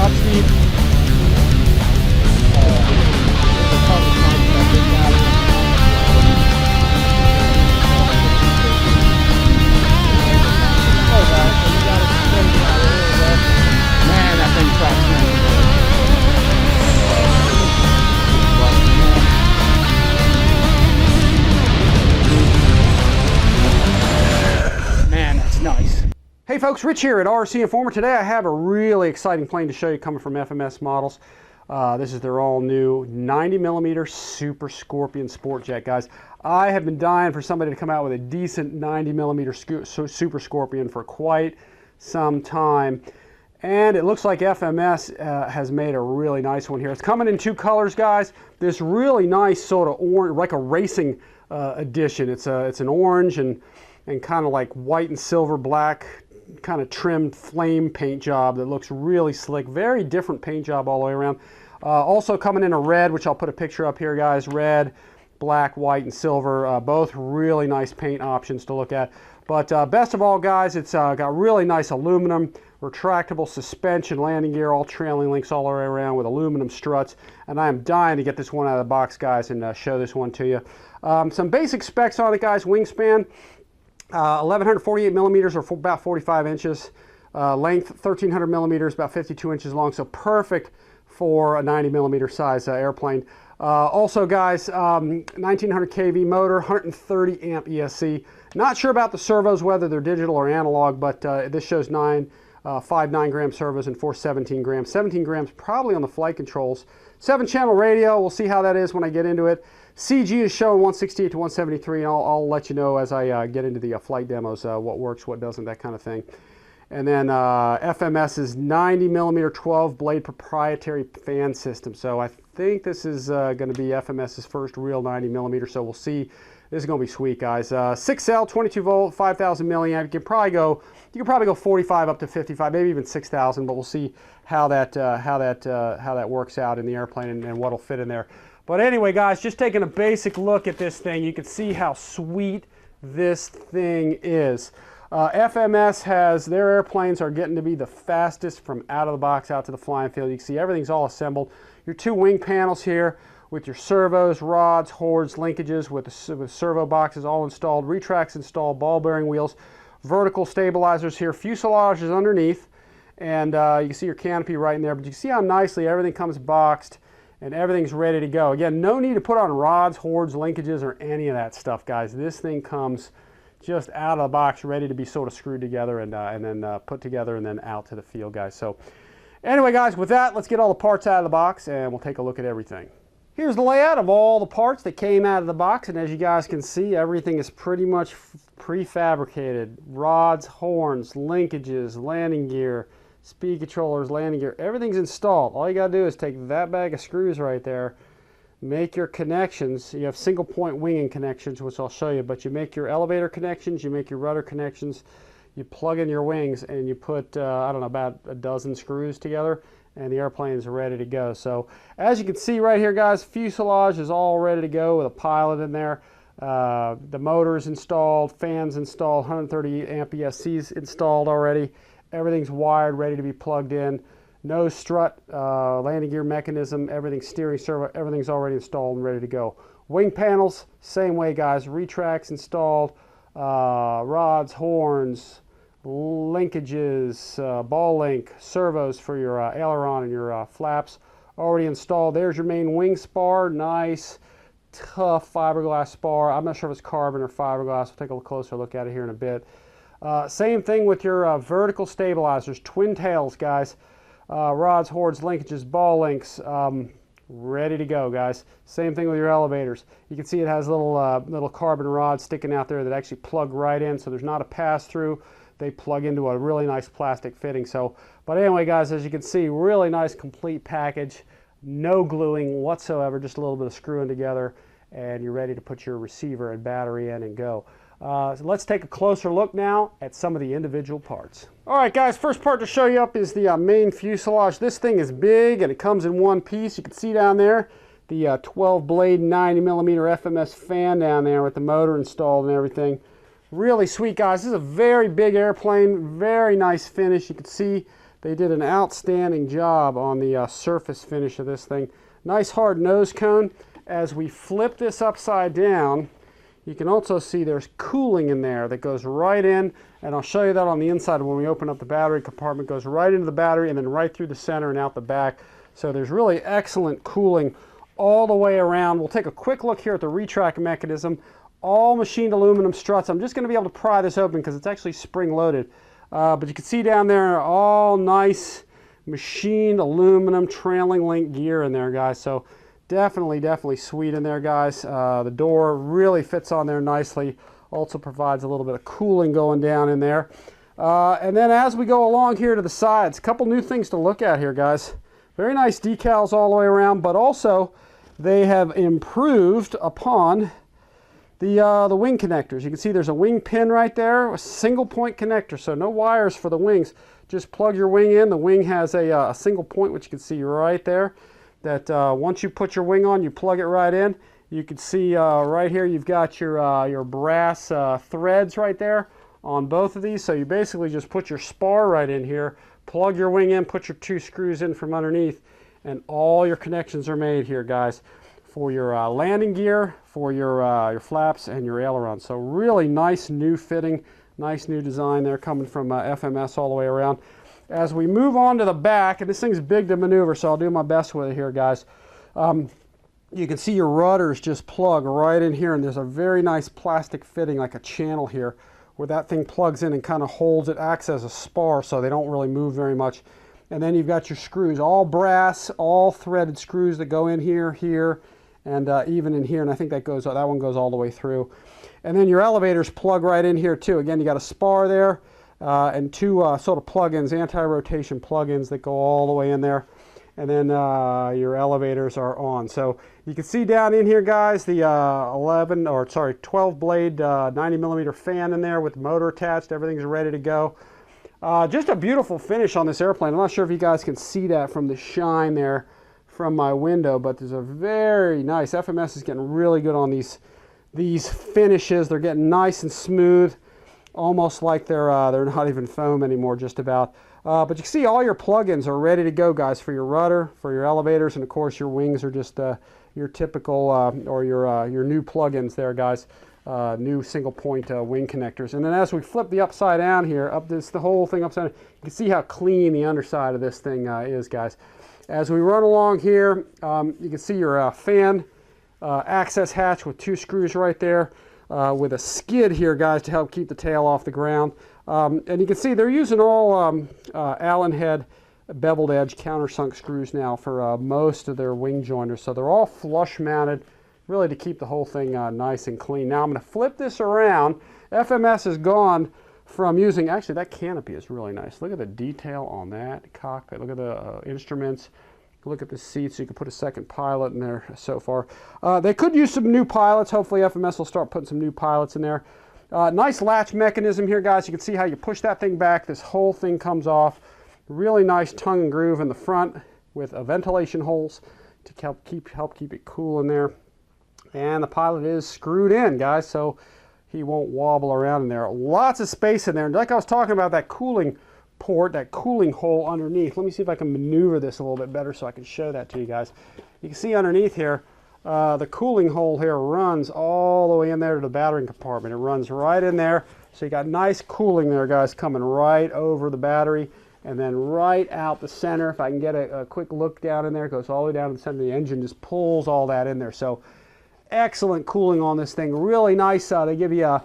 top speed. Man, that thing tracks me. Man, that's nice. Hey folks, Rich here at RC Informer. Today I have a really exciting plane to show you coming from FMS Models. This is their all new 90mm Super Scorpion sport jet, guys. I have been dying for somebody to come out with a decent 90mm Super Scorpion for quite some time. And it looks like FMS has made a really nice one here. It's coming in two colors, guys. This really nice sort of orange, like a racing edition. It's an orange and kind of like white and silver black kind of trimmed flame paint job that looks really slick. Very different paint job all the way around. Also coming in a red, which I'll put a picture up here, guys. Red, black, white, and silver. Both really nice paint options to look at. But best of all, guys, it's got really nice aluminum, retractable suspension, landing gear, all trailing links all the way around with aluminum struts. And I am dying to get this one out of the box, guys, and show this one to you. Some basic specs on it, guys. Wingspan, 1148 millimeters, or about 45 inches. Length, 1300 millimeters, about 52 inches long. So perfect for a 90mm size airplane. Also, guys, 1900 kV motor, 130 amp ESC. Not sure about the servos, whether they're digital or analog, but this shows 5 9-gram servos and 4 17 grams. 17 grams probably on the flight controls. 7-channel radio, we'll see how that is when I get into it. CG is showing 168 to 173, and I'll let you know as I get into the flight demos what works, what doesn't, that kind of thing. And then FMS's 90mm 12-blade proprietary fan system. So I think this is going to be FMS's first real 90mm, so we'll see. This is going to be sweet, guys. 6L, 22 volt, 5,000 milliamp. You can probably go 45 up to 55, maybe even 6,000. But we'll see how that works out in the airplane and what'll fit in there. But anyway, guys, just taking a basic look at this thing, you can see how sweet this thing is. FMS has, their airplanes are getting to be the fastest from out of the box out to the flying field. You can see everything's all assembled. Your two wing panels here with your servos, rods, horns, linkages with servo boxes all installed, retracts installed, ball bearing wheels, vertical stabilizers here, fuselage is underneath, and you can see your canopy right in there, but you can see how nicely everything comes boxed and everything's ready to go. Again, no need to put on rods, horns, linkages, or any of that stuff, guys. This thing comes just out of the box, ready to be sort of screwed together and then put together and then out to the field, guys. So anyway, guys, with that, let's get all the parts out of the box and we'll take a look at everything. Here's the layout of all the parts that came out of the box, and as you guys can see, everything is pretty much prefabricated. Rods, horns, linkages, landing gear, speed controllers, landing gear, everything's installed. All you gotta do is take that bag of screws right there, make your connections. You have single point winging connections, which I'll show you, but you make your elevator connections, you make your rudder connections, you plug in your wings, and you put, I don't know, about a dozen screws together, and the airplane is ready to go. So as you can see right here, guys, fuselage is all ready to go with a pilot in there. The motor's installed, fans installed, 130 amp ESCs installed already. Everything's wired, ready to be plugged in. Nose strut, landing gear mechanism, everything, steering servo, everything's already installed and ready to go. Wing panels, same way, guys. Retracts installed, rods, horns, linkages, ball link, servos for your aileron and your flaps already installed. There's your main wing spar, nice, tough fiberglass spar. I'm not sure if it's carbon or fiberglass. We'll take a closer look at it here in a bit. Same thing with your vertical stabilizers, twin tails, guys. Rods, horns, linkages, ball links, ready to go, guys. Same thing with your elevators. You can see it has little carbon rods sticking out there that actually plug right in, so there's not a pass-through. They plug into a really nice plastic fitting. So, but anyway, guys, as you can see, really nice complete package. No gluing whatsoever, just a little bit of screwing together, and you're ready to put your receiver and battery in and go. So let's take a closer look now at some of the individual parts. All right, guys, first part to show you up is the main fuselage. This thing is big and it comes in one piece. You can see down there the 12-blade 90mm FMS fan down there with the motor installed and everything. Really sweet, guys. This is a very big airplane, very nice finish. You can see They did an outstanding job on the surface finish of this thing. Nice hard nose cone. As we flip this upside down, you can also see there's cooling in there that goes right in, and I'll show you that on the inside when we open up the battery compartment. It goes right into the battery and then right through the center and out the back. So there's really excellent cooling all the way around. We'll take a quick look here at the retract mechanism. All machined aluminum struts. I'm just going to be able to pry this open because it's actually spring-loaded. But you can see down there all nice machined aluminum trailing link gear in there, guys. So definitely sweet in there, guys. The door really fits on there nicely. Also provides a little bit of cooling going down in there. And then as we go along here to the sides, a couple new things to look at here, guys. Very nice decals all the way around, but also they have improved upon the wing connectors. You can see there's a wing pin right there, a single point connector, so no wires for the wings. Just plug your wing in. The wing has a single point, which you can see right there, that once you put your wing on, you plug it right in. You can see right here you've got your brass threads right there on both of these. So you basically just put your spar right in here, plug your wing in, put your 2 screws in from underneath, and all your connections are made here, guys, for your landing gear, for your flaps, and your aileron. So really nice new fitting, nice new design there coming from FMS all the way around. As we move on to the back, and this thing's big to maneuver, so I'll do my best with it here, guys. You can see your rudders just plug right in here, and there's a very nice plastic fitting, like a channel here, where that thing plugs in and kind of holds it, acts as a spar, so they don't really move very much. And then you've got your screws, all brass, all threaded screws that go in here, here, and even in here, and I think that one goes all the way through. And then your elevators plug right in here too. Again, you got a spar there, and 2 sort of plug-ins, anti-rotation plug-ins that go all the way in there. And then your elevators are on. So you can see down in here, guys, the 12 blade 90 millimeter fan in there with the motor attached. Everything's ready to go. Just a beautiful finish on this airplane. I'm not sure if you guys can see that from the shine there from my window, but there's a very nice, FMS is getting really good on these finishes. They're getting nice and smooth, almost like they're not even foam anymore, just about. But you can see all your plugins are ready to go, guys, for your rudder, for your elevators, and of course your wings are just your typical or your new plugins there, guys. New single point wing connectors. And then as we flip the upside down here, the whole thing upside down, you can see how clean the underside of this thing is, guys. As we run along here, you can see your fan access hatch with 2 screws right there, with a skid here, guys, to help keep the tail off the ground. And you can see they're using all Allen head beveled edge countersunk screws now for most of their wing joiners. So they're all flush mounted, really to keep the whole thing nice and clean. Now I'm going to flip this around. FMS has gone from using, actually that canopy is really nice. Look at the detail on that cockpit. Look at the instruments. Look at the seats. So you can put a second pilot in there so far. They could use some new pilots. Hopefully FMS will start putting some new pilots in there. Nice latch mechanism here, guys. You can see how you push that thing back. This whole thing comes off. Really nice tongue and groove in the front with ventilation holes to help keep it cool in there. And the pilot is screwed in, guys, so he won't wobble around in there. Lots of space in there. And like I was talking about, that cooling port, that cooling hole underneath. Let me see if I can maneuver this a little bit better so I can show that to you guys. You can see underneath here, the cooling hole here runs all the way in there to the battery compartment. It runs right in there. So you got nice cooling there, guys, coming right over the battery and then right out the center. If I can get a quick look down in there, it goes all the way down to the center. The engine just pulls all that in there. So excellent cooling on this thing. Really nice. They give you a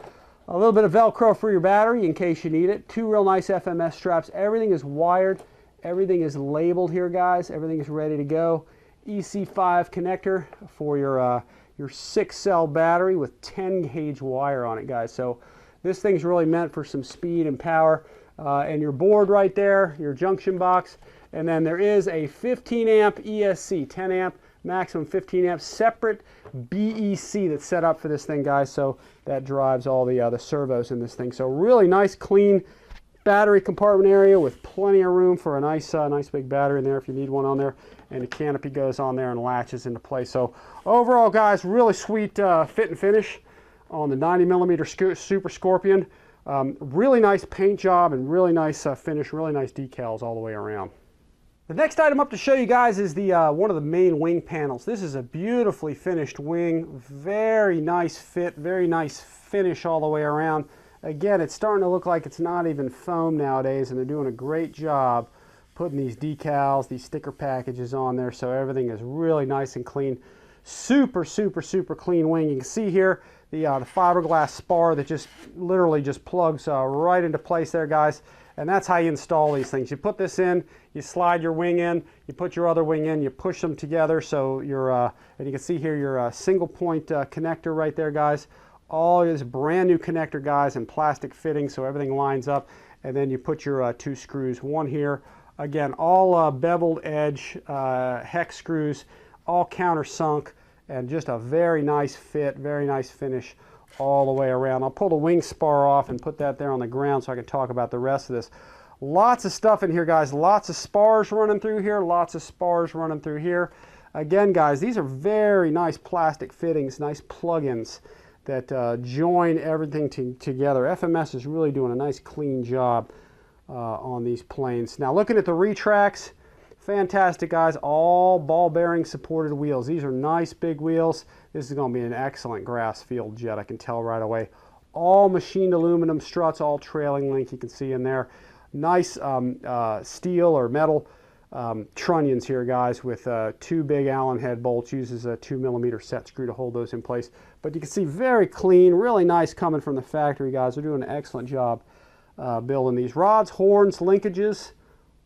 little bit of Velcro for your battery in case you need it. 2 real nice FMS straps. Everything is wired. Everything is labeled here, guys. Everything is ready to go. EC5 connector for your 6-cell battery with 10 gauge wire on it, guys. So this thing's really meant for some speed and power. And your board right there, your junction box. And then there is a 15 amp ESC, 10 amp, maximum 15 amp, separate BEC that's set up for this thing, guys. So that drives all the servos in this thing. So really nice, clean battery compartment area with plenty of room for a nice big battery in there if you need one on there. And the canopy goes on there and latches into place. So overall, guys, really sweet fit and finish on the 90 millimeter Super Scorpion. Really nice paint job and really nice finish, really nice decals all the way around. The next item up to show you guys is the one of the main wing panels. This is a beautifully finished wing, very nice fit, very nice finish all the way around. Again, it's starting to look like it's not even foam nowadays, and they're doing a great job putting these decals, these sticker packages on there, so everything is really nice and clean. Super, super, super clean wing. You can see here the fiberglass spar that just literally just plugs right into place there, guys. And that's how you install these things. You put this in, you slide your wing in, you put your other wing in, you push them together, so your and you can see here your single point connector right there, guys. All this brand new connector, guys, and plastic fitting, so everything lines up. And then you put your 2 screws, one here. Again, all beveled edge hex screws, all countersunk, and just a very nice fit, very nice finish all the way around. I'll pull the wing spar off and put that there on the ground so I can talk about the rest of this. Lots of stuff in here, guys. Lots of spars running through here, lots of spars running through here. Again, guys, these are very nice plastic fittings, nice plug-ins that join everything together. FMS is really doing a nice clean job on these planes. Now, looking at the retracts, fantastic, guys. All ball bearing supported wheels. These are nice big wheels. This is going to be an excellent grass field jet, I can tell right away. All machined aluminum struts, all trailing link, you can see in there. Nice steel or metal trunnions here, guys, with 2 big Allen head bolts. Uses a 2mm set screw to hold those in place. But you can see very clean, really nice coming from the factory, guys. They're doing an excellent job building these. Rods, horns, linkages,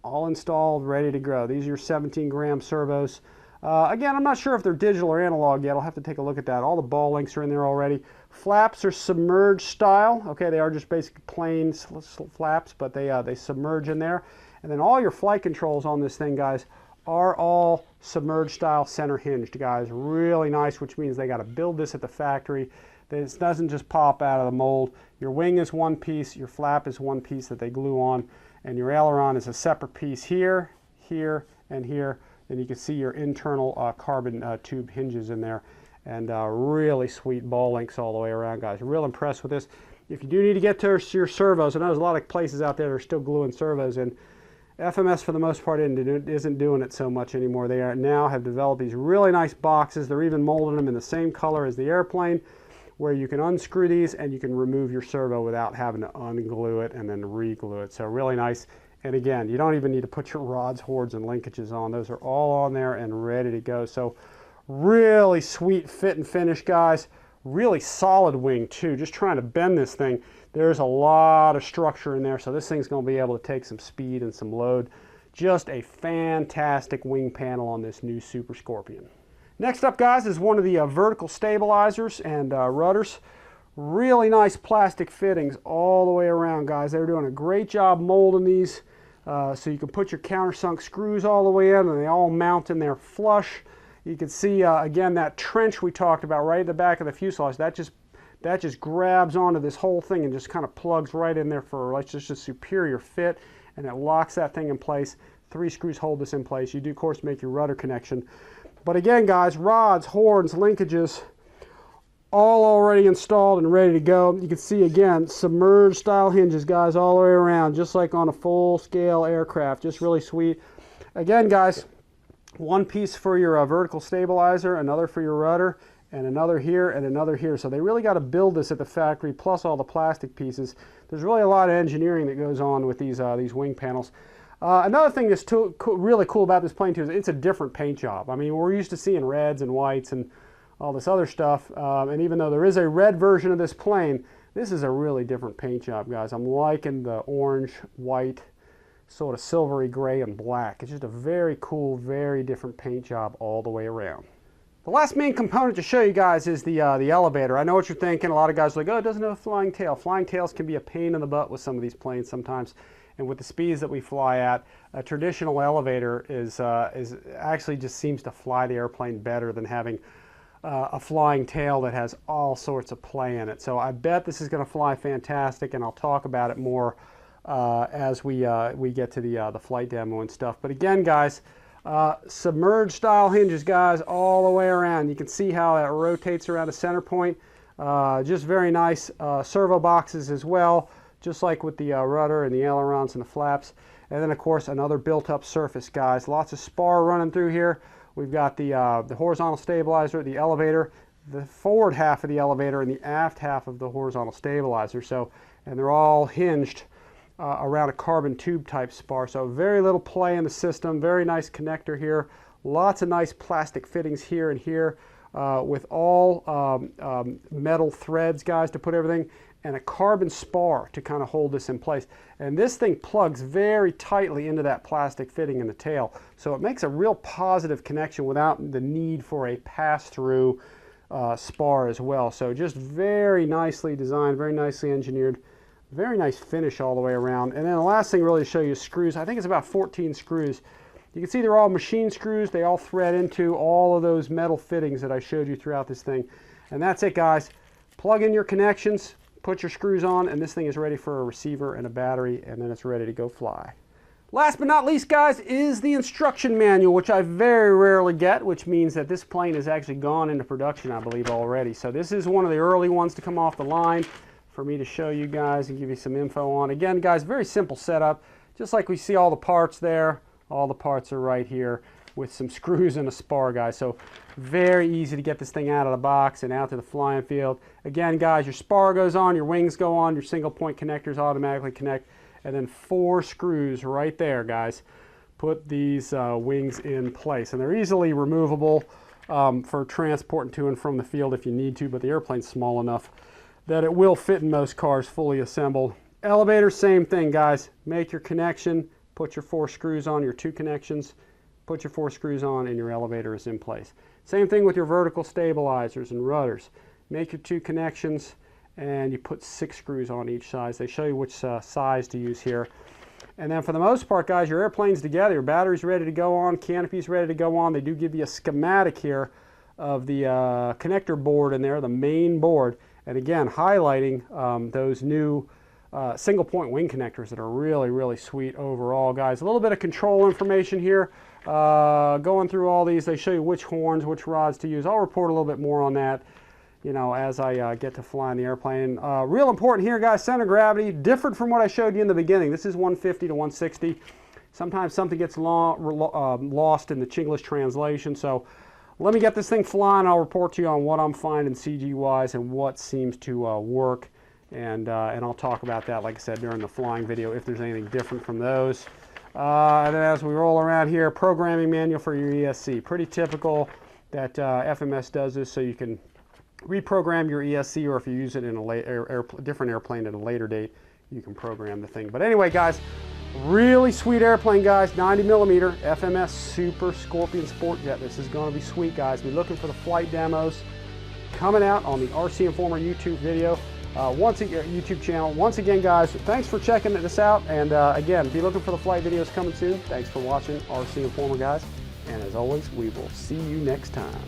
all installed, ready to go. These are your 17-gram servos. Again, I'm not sure if they're digital or analog yet. I'll have to take a look at that. All the ball links are in there already. Flaps are submerged style. Okay, they are just basically plain flaps, but they submerge in there. And then all your flight controls on this thing, guys, are all submerged style center hinged, guys. Really nice, which means they got to build this at the factory. This doesn't just pop out of the mold. Your wing is one piece, your flap is one piece that they glue on, and your aileron is a separate piece here, here, and here. Then you can see your internal carbon tube hinges in there, and really sweet ball links all the way around, guys. Real impressed with this. If you do need to get to your servos, I know there's a lot of places out there that are still gluing servos in. FMS, for the most part, isn't doing it so much anymore. They now have developed these really nice boxes. They're even molding them in the same color as the airplane, where you can unscrew these and you can remove your servo without having to unglue it and then re-glue it. So really nice. And again, you don't even need to put your rods, horns, and linkages on. Those are all on there and ready to go. So really sweet fit and finish, guys. Really solid wing too. Just trying to bend this thing. There's a lot of structure in there, so this thing's going to be able to take some speed and some load. Just a fantastic wing panel on this new Super Scorpion. Next up, guys, is one of the vertical stabilizers and rudders. Really nice plastic fittings all the way around, guys. They're doing a great job molding these so you can put your countersunk screws all the way in, and they all mount in there flush. You can see, again, that trench we talked about right at the back of the fuselage. That just grabs onto this whole thing and just kind of plugs right in there for like just a superior fit, and it locks that thing in place. 3 screws hold this in place. You do, of course, make your rudder connection. But again, guys, rods, horns, linkages, all already installed and ready to go. You can see, again, submerged style hinges, guys, all the way around, just like on a full-scale aircraft. Just really sweet. Again, guys, one piece for your vertical stabilizer, another for your rudder, and another here and another here. So they really got to build this at the factory, plus all the plastic pieces. There's really a lot of engineering that goes on with these wing panels. Another thing that's really cool about this plane too is it's a different paint job. I mean, we're used to seeing reds and whites and all this other stuff, and even though there is a red version of this plane, this is a really different paint job, guys. I'm liking the orange, white, sort of silvery gray, and black. It's just a very cool, very different paint job all the way around. The last main component to show you guys is the elevator. I know what you're thinking. A lot of guys are like, oh, it doesn't have a flying tail. Flying tails can be a pain in the butt with some of these planes sometimes. And with the speeds that we fly at, a traditional elevator is actually just seems to fly the airplane better than having a flying tail that has all sorts of play in it. So I bet this is going to fly fantastic, and I'll talk about it more as we get to the flight demo and stuff. But again, guys, submerged style hinges, guys, all the way around. You can see how that rotates around a center point. Just very nice servo boxes as well. just like with the rudder and the ailerons and the flaps. And then, of course, another built-up surface, guys. Lots of spar running through here. We've got the horizontal stabilizer, the elevator, the forward half of the elevator, and the aft half of the horizontal stabilizer. So, and they're all hinged around a carbon tube type spar. So very little play in the system. Very nice connector here. Lots of nice plastic fittings here and here with all metal threads, guys, to put everything, and a carbon spar to kind of hold this in place. And this thing plugs very tightly into that plastic fitting in the tail. So it makes a real positive connection without the need for a pass-through spar as well. So just very nicely designed, very nicely engineered, very nice finish all the way around. And then the last thing really to show you is screws. I think it's about 14 screws. You can see they're all machine screws. They all thread into all of those metal fittings that I showed you throughout this thing. And that's it, guys. Plug in your connections, put your screws on, and this thing is ready for a receiver and a battery, and then it's ready to go fly. Last but not least, guys, is the instruction manual, which I very rarely get, which means that this plane has actually gone into production, I believe, already. So this is one of the early ones to come off the line for me to show you guys and give you some info on. Again, guys, very simple setup. Just like we see all the parts there, all the parts are right here with some screws and a spar, guys. So very easy to get this thing out of the box and out to the flying field. Again, guys, your spar goes on, your wings go on, your single point connectors automatically connect, and then 4 screws right there, guys, put these wings in place. And they're easily removable for transporting to and from the field if you need to, but the airplane's small enough that it will fit in most cars fully assembled. Elevator, same thing, guys. Make your connection, put your 4 screws on, your 2 connections, put your 4 screws on, and your elevator is in place. Same thing with your vertical stabilizers and rudders. Make your 2 connections, and you put 6 screws on each side. They show you which size to use here. And then for the most part, guys, your airplane's together, your battery's ready to go on, canopy's ready to go on. They do give you a schematic here of the connector board in there, the main board. And again, highlighting those new single point wing connectors that are really, really sweet overall, guys. A little bit of control information here. Going through all these, they show you which horns, which rods to use. I'll report a little bit more on that, you know, as I get to flying the airplane. Real important here, guys, center of gravity, different from what I showed you in the beginning. This is 150 to 160. Sometimes something gets lost in the Chinglish translation, so let me get this thing flying. I'll report to you on what I'm finding CG-wise and what seems to work. And I'll talk about that, like I said, during the flying video, if there's anything different from those. And then as we roll around here, programming manual for your ESC. Pretty typical that FMS does this, so you can reprogram your ESC, or if you use it in a different airplane at a later date, you can program the thing. But anyway, guys, really sweet airplane, guys. 90mm FMS Super Scorpion Sport Jet. This is going to be sweet, guys. Be looking for the flight demos coming out on the RC Informer YouTube video. YouTube channel. Once again, guys, thanks for checking this out, and again, be looking for the flight videos coming soon. Thanks for watching RC Informer, guys, and as always, we will see you next time.